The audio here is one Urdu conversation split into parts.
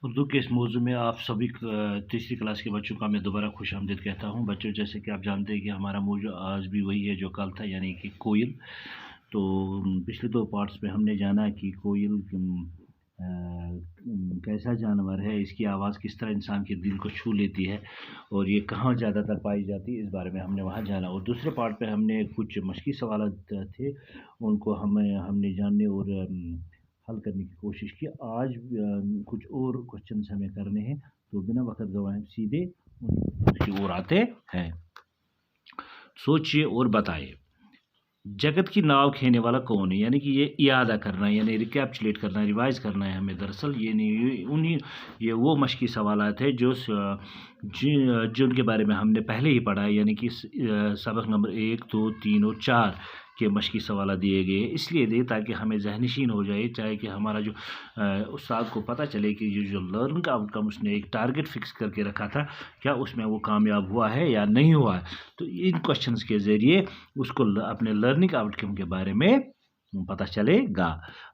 اردو کے اس موضوع میں آپ سبھی تیسری کلاس کے بچوں کا میں دوبارہ خوش آمدید کہتا ہوں. بچوں جیسے کہ آپ جانتے ہیں کہ ہمارا موضوع آج بھی وہی ہے جو کل تھا، یعنی کہ کوئل. تو پچھلے 2 پارٹس میں ہم نے جانا کہ کوئل کیسا جانور ہے، اس کی آواز کس طرح انسان کے دل کو چھو لیتی ہے اور یہ کہاں زیادہ تر پائی جاتی ہے، اس بارے میں ہم نے وہاں جانا. اور دوسرے پارٹ پہ ہم نے کچھ مشقی سوالات تھے، ان کو ہم نے جاننے اور حل کرنے کی کوشش کی. آج کچھ اور کوشچنس ہمیں کرنے ہیں، تو بنا وقت گوائے سیدھے ان کی اور آتے ہیں. سوچئے اور بتائیے، جگت کی ناؤ کھینے والا کون ہے؟ یعنی کہ یہ اعادہ کرنا ہے، یعنی ریکیپچولیٹ کرنا ہے، ریوائز کرنا ہے ہمیں. دراصل یہ وہ مشقی سوالات ہیں جن کے بارے میں ہم نے پہلے ہی پڑھا ہے، یعنی کہ سبق نمبر 1، 2، 3 اور 4 کے مشقی سوالات دیے گئے ہیں. اس لیے تاکہ ہمیں ذہن نشین ہو جائے، چاہے کہ ہمارا جو استاد کو پتہ چلے کہ جو لرننگ آؤٹ کم اس نے ایک ٹارگٹ فکس کر کے رکھا تھا، کیا اس میں وہ کامیاب ہوا ہے یا نہیں ہوا ہے. تو ان کوشچنس کے ذریعے اس کو اپنے لرننگ آؤٹ کم کے بارے میں پتہ چلے گا.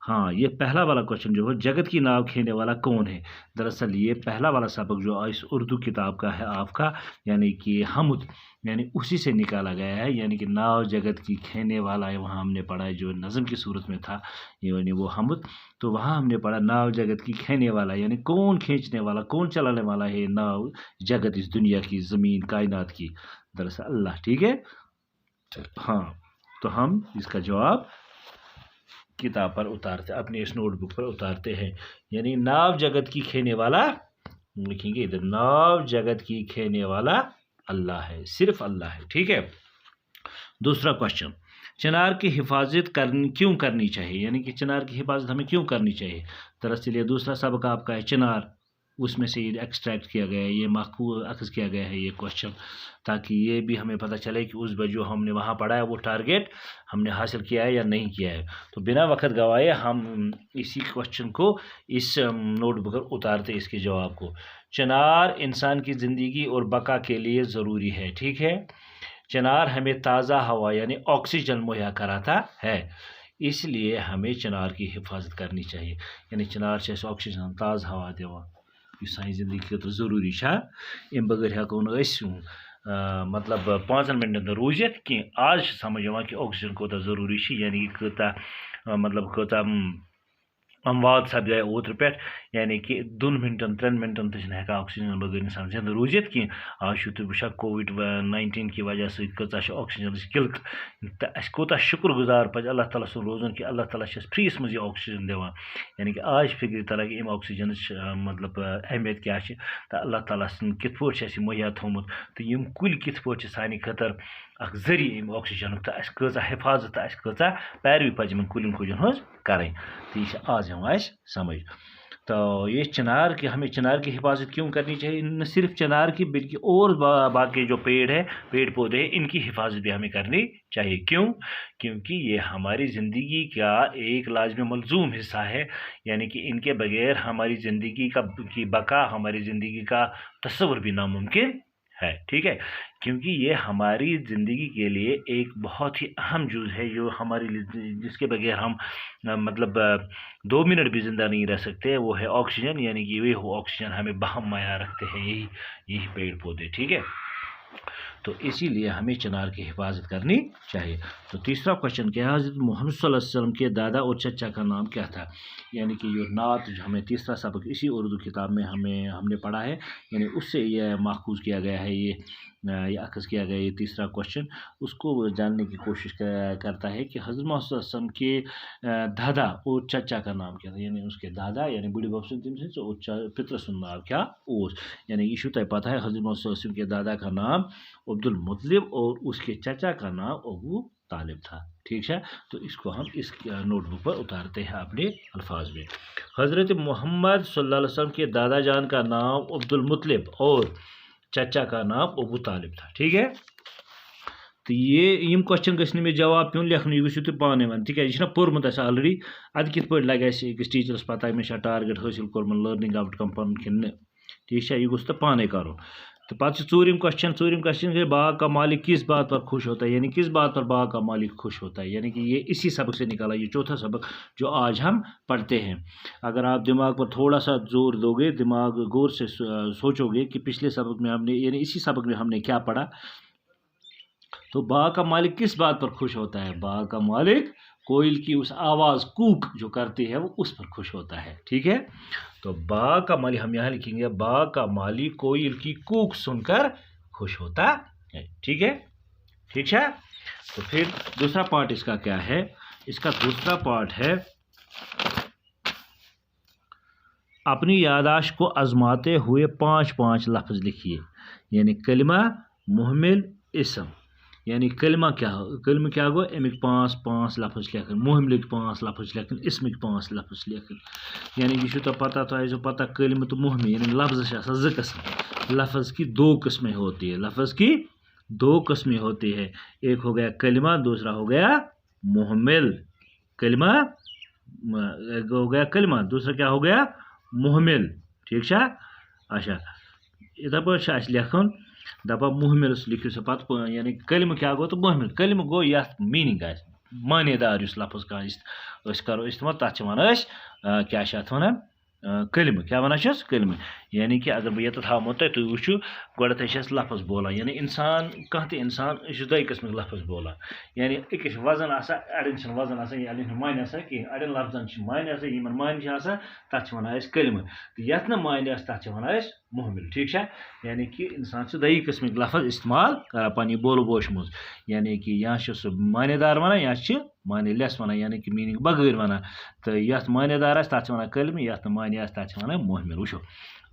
ہاں، یہ پہلا والا کوشچن جو ہے، جگت کی ناؤ کھینے والا کون ہے؟ دراصل یہ پہلا والا سبق جو اس اردو کتاب کا ہے آپ کا، یعنی کہ حمد، یعنی اسی سے نکالا گیا ہے. یعنی کہ ناؤ جگت کی کھینے والا ہے، وہاں ہم نے پڑھا ہے جو نظم کی صورت میں تھا، یعنی وہ حمد. تو وہاں ہم نے پڑھا ناؤ جگت کی کھینے والا، یعنی کون کھینچنے والا، کون چلانے والا ہے ناؤ جگت، اس دنیا کی، زمین، کائنات کی. دراصل اللہ. ٹھیک ہے. ہاں، تو ہم اس کا جواب کتاب پر اتارتے، اپنے اس نوٹ بک پر اتارتے ہیں. یعنی ناؤ جگت کی کھینے والا، لکھیں گے ادھر، ناؤ جگت کی کھینے والا اللہ ہے، صرف اللہ ہے. ٹھیک ہے. دوسرا کوشچن، چنار کی حفاظت کیوں کرنی چاہیے؟ یعنی کہ چنار کی حفاظت ہمیں کیوں کرنی چاہیے؟ دراصل یہ دوسرا سبق آپ کا ہے چنار، اس میں سے یہ ایکسٹریکٹ کیا گیا ہے، یہ اخذ کیا گیا ہے یہ کوشچن، تاکہ یہ بھی ہمیں پتہ چلے کہ اس جو ہم نے وہاں پڑھا ہے وہ ٹارگیٹ ہم نے حاصل کیا ہے یا نہیں کیا ہے. تو بنا وقت گوائے ہم اسی کوشچن کو اس نوٹ بک پر اتارتے اس کے جواب کو. چنار انسان کی زندگی اور بقا کے لیے ضروری ہے. ٹھیک ہے. چنار ہمیں تازہ ہوا یعنی آکسیجن مہیا کراتا ہے، اس لیے ہمیں چنار کی حفاظت کرنی چاہیے. یعنی چنار سے آکسیجن، تازہ ہوا دیوان، یہ سانی زندگی خاطر ضروری ہے. ام بغیر ہیکو نہ مطلب 5 منٹن روزت کی. آج سمجھ یوان کہ آکسیجن کوتا ضروری ہے، یعنی کوتا مطلب کوتا اموات سپدے اوتر پہ، یعنی کہ 2 منٹن 3 منٹن تک ہیکان آکسیجن بغیر انسان زندہ روزت کی. آج تھی وچان کووڈ-19 کی وجہ سے کچھ آکسیجن قلت، تو اس کوتا شکر گزار پہ اللہ تعالیٰ سن روزن کہ اللہ تعالیٰ فریس مز یہ آکسیجن دِوان. یعنی کہ آج فکر تران کہ ام آکسیجن مطلب اہمیت کیا ہے، تو اللہ تعالیٰ سن کت پٲٹھۍ چھِ مہیا تھومت، تو یم کُلۍ کت پٲٹھۍ چھِ سانہِ خٲطرٕ اکھ ذریعہ ام آکسیجن، تو اس کۭژاہ حفاظت، اس کۭژاہ پیروی پزِ یمن کُلٮ۪ن کُجن ہٕنٛز کرٕنۍ. تو یہ آج یوان اس سمجھ. تو یہ چنار کی، ہمیں چنار کی حفاظت کیوں کرنی چاہیے؟ نہ صرف چنار کی بلکہ اور باقی جو پیڑ ہے، پیڑ پودے ہیں، ان کی حفاظت بھی ہمیں کرنی چاہیے. کیوں؟ کیونکہ یہ ہماری زندگی کا ایک لازمی ملزوم حصہ ہے. یعنی کہ ان کے بغیر ہماری زندگی کی بقا، ہماری زندگی کا تصور بھی ناممکن ہے. ٹھیک ہے. کیونکہ یہ ہماری زندگی کے لیے ایک بہت ہی اہم جز ہے، جو جس کے بغیر ہم مطلب 2 منٹ بھی زندہ نہیں رہ سکتے، وہ ہے آکسیجن. یعنی کہ یہ آکسیجن ہمیں باہم مہیا رکھتے ہیں یہی پیڑ پودے. ٹھیک ہے. تو اسی لیے ہمیں چنار کی حفاظت کرنی چاہیے. تو تیسرا کوشچن کیا ہے، حضرت محمد صلی اللہ علیہ وسلم کے دادا اور چچا کا نام کیا تھا؟ یعنی کہ یہ نعت جو ہمیں تیسرا سبق اسی اردو کتاب میں ہم نے پڑھا ہے، یعنی اس سے یہ ماخوذ کیا گیا ہے، یہ اخذ کیا گیا یہ تیسرا کوشچن. اس کو جاننے کی کوشش کرتا ہے کہ حضرت محمد صلی اللہ علیہ وسلم کے دادا اور چچا کا نام کیا تھا. یعنی اس کے دادا یعنی بڑی بب سن تم سن اور پتر سن نام کیا اوس. یعنی یہ تہ پتہ ہے، حضرت محمد صلی اللہ علیہ وسلم کے دادا کا نام عبد المطلب اور اس کے چچا کا نام ابو طالب تھا. ٹھیک ہے. تو اس کو ہم اس نوٹ بک پر اتارتے ہیں اپنے الفاظ میں. حضرت محمد صلی اللہ علیہ وسلم کے دادا جان کا نام عبد المطلب اور چچا کا نام ابو طالب تھا. ٹھیک ہے. تو یہ کوشچن گھن میں جواب پیون لکھن، یہ گھو تھی پانے ون، تک یہ پورمت اس آلریڈی. اد کت پہ لگہ اس ٹیچرس پتہ مے ٹارگیٹ حاصل کورمت لرننگ آؤٹ کم پن کن. ٹھیک ہے. یہ گوس تو پانے کرن. تو پتہ ژوٗرِم کوشچن ہے باغ کا مالک کس بات پر خوش ہوتا ہے، یعنی کس بات پر باغ کا مالک خوش ہوتا ہے، یعنی کہ یہ اسی سبق سے نکالا، یہ چوتھا سبق جو آج ہم پڑھتے ہیں۔ اگر آپ دماغ پر تھوڑا سا زور دو گے، دماغ غور سے سوچو گے کہ پچھلے سبق میں ہم نے یعنی اسی سبق میں ہم نے کیا پڑھا، تو باغ کا مالک کس بات پر خوش ہوتا ہے؟ باغ کا مالک کوئل کی اس آواز کوک جو کرتی ہے وہ اس پر خوش ہوتا ہے، ٹھیک ہے۔ تو باغ کا مالک ہم یہاں لکھیں گے باغ کا مالک کوئل کی کوک سن کر خوش ہوتا ہے، ٹھیک ہے، ٹھیک ہے۔ تو پھر دوسرا پارٹ اس کا کیا ہے؟ اس کا دوسرا پارٹ ہے اپنی یاداشت کو آزماتے ہوئے 5 لفظ لکھیے، یعنی کلمہ محمل اسم، یعنی کلمہ کیا گو امیک 5 لفظ لیکن، محملک 5 لفظ لیکن، اسمک 5 لفظ لیکن، یعنی یہ تو پتہ تو ایسے پتہ کلمہ تو محمل یعنی لفظ سے آسا 2 قسم، لفظ کی 2 قسمیں ہوتی ہے، لفظ کی 2 قسمیں ہوتی ہے، ایک ہو گیا کلمہ، دوسرا ہو گیا محمل، کلمہ ایک ہو گیا کلمہ، دوسرا کیا ہو گیا محمل، ٹھیک ہے۔ اچھا اتھے پہ لکھن دپا محملس لکھو سا پتہ یعنی کلمہ کیا گو تو محمل، کلمہ گو یتھ میننگ آسہِ معنی دار اس لفظ کا اس کرو استعمال، تتھ ونان کیا اتھ ونان کلمہ، کیا ونان کلمہ، یعنی کہ اگر بہ یتھ ہاومو تھی وچھو گۄڈنیتھے چھِ لفظ بولان، یعنی انسان کانٛہہ تہِ انسان یہ 2 قسمک لفظ بولان، یعنی أکِس وزن آسان اڑین چھُنہٕ وزن آسان اڑین چھُنہٕ معنی آسان کِہیٖنۍ، اڑین لفظن چھُ معنی آسان، یمن معنی چھُ آسان تتھ چھِ ونان أسۍ کلمہ، تہٕ یتھ نہٕ معنی آسہِ تتھ چھِ ونان أسۍ محمل، ٹھیک چھا، یعنی کہ انسان چھُ 2 قسمٕکۍ لفظ استعمال کران پننہِ بولو بوش منٛز، یعنی کہ یا چھُ سُہ معنی دار ونان یا چھِ معنی لیس ونان، یعنی کہ میننگ بغٲر ونان، تہٕ یتھ معنی دار آسہِ تتھ چھِ ونان کلمہ، یتھ نہٕ معنی آسہِ تتھ چھِ ونان محمل۔ وٕچھو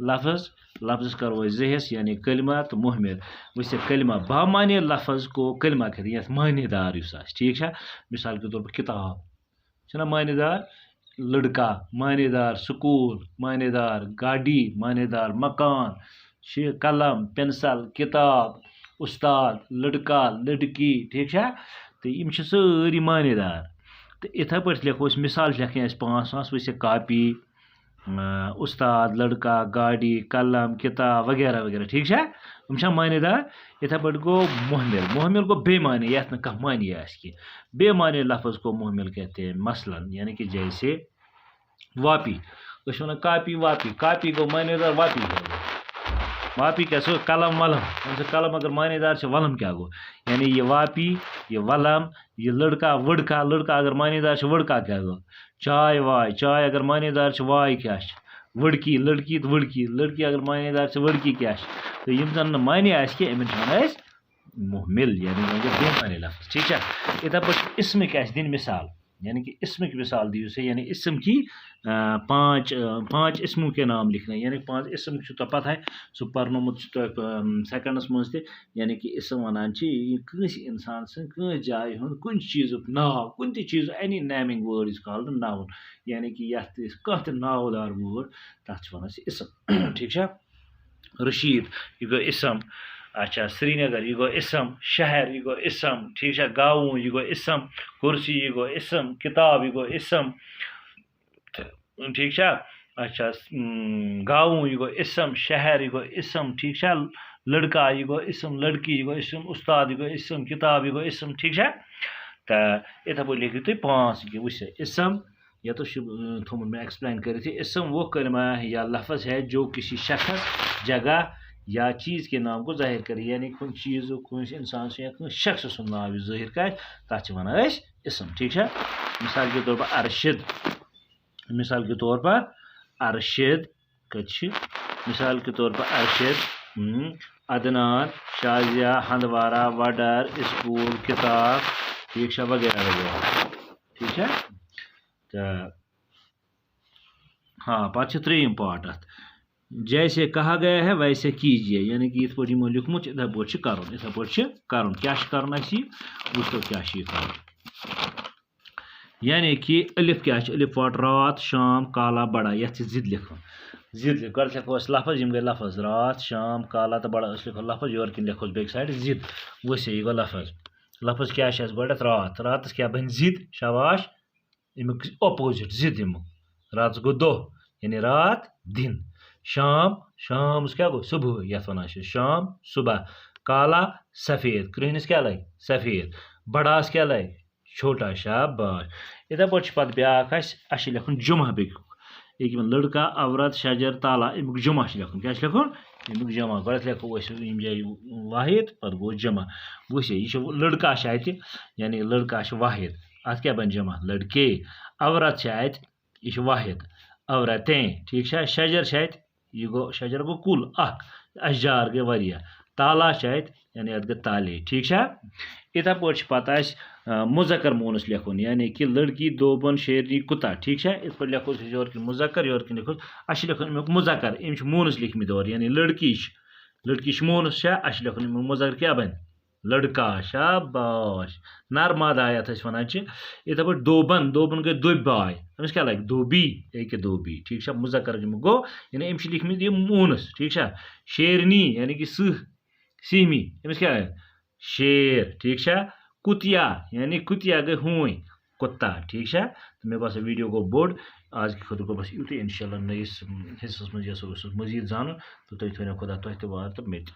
لفظ کرو أسۍ 2 حصہٕ، یعنی کلمہ تو محمل، ویسے کلمہ بامعنی لفظ کو کلمہ کہتے ہیں، یتھ معنی دار یُس آسہِ، ٹھیک چھا، مثال کے طور پر کتاب چھنا معنی دار، لڑکا معنی دار، سکول معنی دار، گاڑی معنی دار، مکان، قلم، پینسل، کتاب، استاد، لڑکا، لڑکی، ٹھیک چھا، تو یم چھِ سٲری معنی دار، تو اتھے پٲٹھۍ لیکھو أسۍ مثال لیکھیں اَسہِ 5 ویسے کاپی، استاد، لڑکا، گاڑی، قلم، کتاب وغیرہ وغیرہ، ٹھیک چھا، ہم چھا معنی دار۔ اتھے پٲٹھۍ گو محمل گو بے معنی، یتھ نہٕ کانٛہہ معنی آسہِ کینٛہہ، بے معنی لفظ کو محمل کہتے ہیں، مثلاً یعنی کہ جیسے واپی، أسۍ وَنان کاپی واپی، کاپی گو معنی دار، واپی کیا گو، واپی کیا سو قلم ولم، قلم اگر معنی دار سے ولم کیا گو، یعنی یہ واپی، یہ ولم، یہ لڑکا وڑکا، لڑکا اگر معنی دار سے وڑکا کیا گو، چائے وائے، چائے اگر معنی دار سے وائے کیا وڑکی، لڑکی تو وڑکی، لڑکی اگر معنی دار سے وڑکی کیا، تو یم زن معنی آسہِ کینٛہہ یمن چھِ ونان أسۍ محمل، یعنی بے معنی لفظ، ٹھیک ہے۔ اتھے پٲٹھۍ اسمک آسہِ دِنۍ مثال، یعنی کہ اسمک مثال دیو سے، یعنی اسم کی 5 اسموں کے نام لکھنا، یعنی 5 اسم تو پتہ ہے سہ پرنومت سیکنڈس مز تہ، یعنی کہ اسم ونان کنس انسان سن کنس جائے ہند کن چیزک ناو، کن تہ چیز any naming word is called noun, یعنی کہ یتھ کانٛہہ تہ ناو دار ورڈ تتھ چھ ونان اسم، ٹھیک چھا۔ رشید یہ گو اسم، اچھا سرینگر یہ گو اسم، شہر یہ گو اسم، ٹھیک ہے، گاؤں یہ گو اسم، کرسی یہ گو اسم، کتاب یہ گو اسم، ٹھیک ہے، اچھا گاؤں یہ گو اسم، شہر یہ گو اسم، ٹھیک ہے، لڑکا یہ گو اسم، لڑکی یہ گو اسم، استاد یہ گو اسم، کتاب یہ گو اسم، ٹھیک ہے۔ تو اتھے پٲٹھۍ لیکھو تُہۍ 5 کہ وٕچھ اسم یا تو تھومت میں ایکسپلین کرتے، اسم وہ کلمہ یا لفظ ہے جو کسی شخص، جگہ یا چیز کے نام کو ظاہر کرے، یعنی کن چیز کن انسان سے یا کن شخص سن ناو ظاہر کرے تتھ ونان أسۍ اسم، ٹھیک ہے۔ مثال کے طور پر ارشد، مثال کے طور پر ارشد کچھ، مثال کے طور پر ارشد، عدنان، شازیہ، ہندوارہ، وڈر، اسکول، کتاب، ٹھیک ہے، وغیرہ وغیرہ، ٹھیک ہے۔ تو ہاں پتہ 3 پارٹ ات، جیسے کہا گیا ہے ویسے کیجیے، یعنی کہ یت پٲٹھۍ یمو لیوکھمُت اتھے پٲٹھۍ چھُ کرُن، اتھے پٲٹھۍ چھُ کرُن، کیاہ چھُ کرُن اَسہِ یہِ وٕچھو کیاہ چھُ یہِ کرُن، یعنی کہ الف کیا چھُ، الف واٹ رات، شام، کالا، بڑا، یتھ چھُ ضد لکھُن، ضد گۄڈٕ لیکھو أسۍ لفظ، یِم گٔے لفظ رات، شام، کالا تو بڑا، أسۍ لیکھو لفظ، یورٕ کِنۍ لیکھوس بیٚکہِ سایڈٕ ضد، ؤسے یہِ گوٚو لفظ، لفظ کیاہ چھُ اَسہِ گۄڈنیٚتھ رات، راتس کیاہ بنہِ ضد، شاباش، امیُک اپوزٹ ضد امیُک، راتس گوٚو دۄہ یعنی رات دن، شام شام کیا گو صبح یتھ ونان شام صبح کالا سفید کرہنس کیا لگہِ سفید بڑاس کیا لگہِ چھوٹا شاباش اتھے پٲٹھۍ چھُ پتہٕ بیٛاکھ اَسہِ لیکھُن جمع بیٚیہِ لڑکا عورت شجر تالا امیُک جمع لیکھُن کیا لیکھُن امیُک جمع گۄڈنٮ۪تھ لیکھو أسۍ ییٚمہِ جایہِ واحد پتہٕ گوٚو جمع وٕچھ یہِ چھُ لڑکا چھُ اَتہِ یعنی لڑکا چھُ واحد اتھ کیٛاہ بنہِ جمع لڑکے عورت چھِ اَتہِ یہِ چھُ واحد عورتیں ٹھیٖک چھا شجر چھِ اَتہِ یہ گو شجر گو کل اخ اشجار گئی واریاہ تالا چھِ اَتہِ یعنی اتھ گٔے تالے ٹھیٖک چھا یِتھے پٲٹھۍ چھُ پتہٕ اَسہِ مُذکر مونس لیکھُن یعنی کہ لڑکی دوبن شیرنی کُتا ٹھیٖک چھا یِتھ پٲٹھۍ لیکھو أسۍ یورٕ کِنۍ مُذکر یورٕ کِنۍ لیکھو اَسہِ چھُ لیکھُن امیُک مُذکر أمۍ چھِ مونس لیکھمٕتۍ اورٕ یعنی لڑکی چھِ مونس چھا اَسہِ چھُ لیکھُن امیُک مُذکر کیٛاہ بنہِ لڑکا شاباش نرمادا یتھ أسۍ ونان چھِ یِتھے پٲٹھۍ دوبن گٔے دۄبۍ باے أمِس کیٛاہ لگہِ دوبی ییٚکیٛاہ دوبی ٹھیٖک چھا مُذکر امیُک گوٚو یعنی أمۍ چھِ لیکھمٕتۍ یِم مونس ٹھیٖک چھا شیرنی یعنی کہ سہمی أمِس کیٛاہ گٔے شیر ٹھیٖک چھا کُتیا یعنی کُتیا گٔے ہوٗنۍ کُتا ٹھیٖک چھا تہٕ مےٚ باسان ویٖڈیو گوٚو بوٚڑ آز کہِ خٲطرٕ گوٚو بس یُتُے اِنشاء اللہ نٔیِس حصس منٛز یژھو أسۍ مزیٖد زانُن تہٕ تُہۍ تھٲیِو خۄدا تۄہہِ تہِ وار تہٕ مےٚ تہِ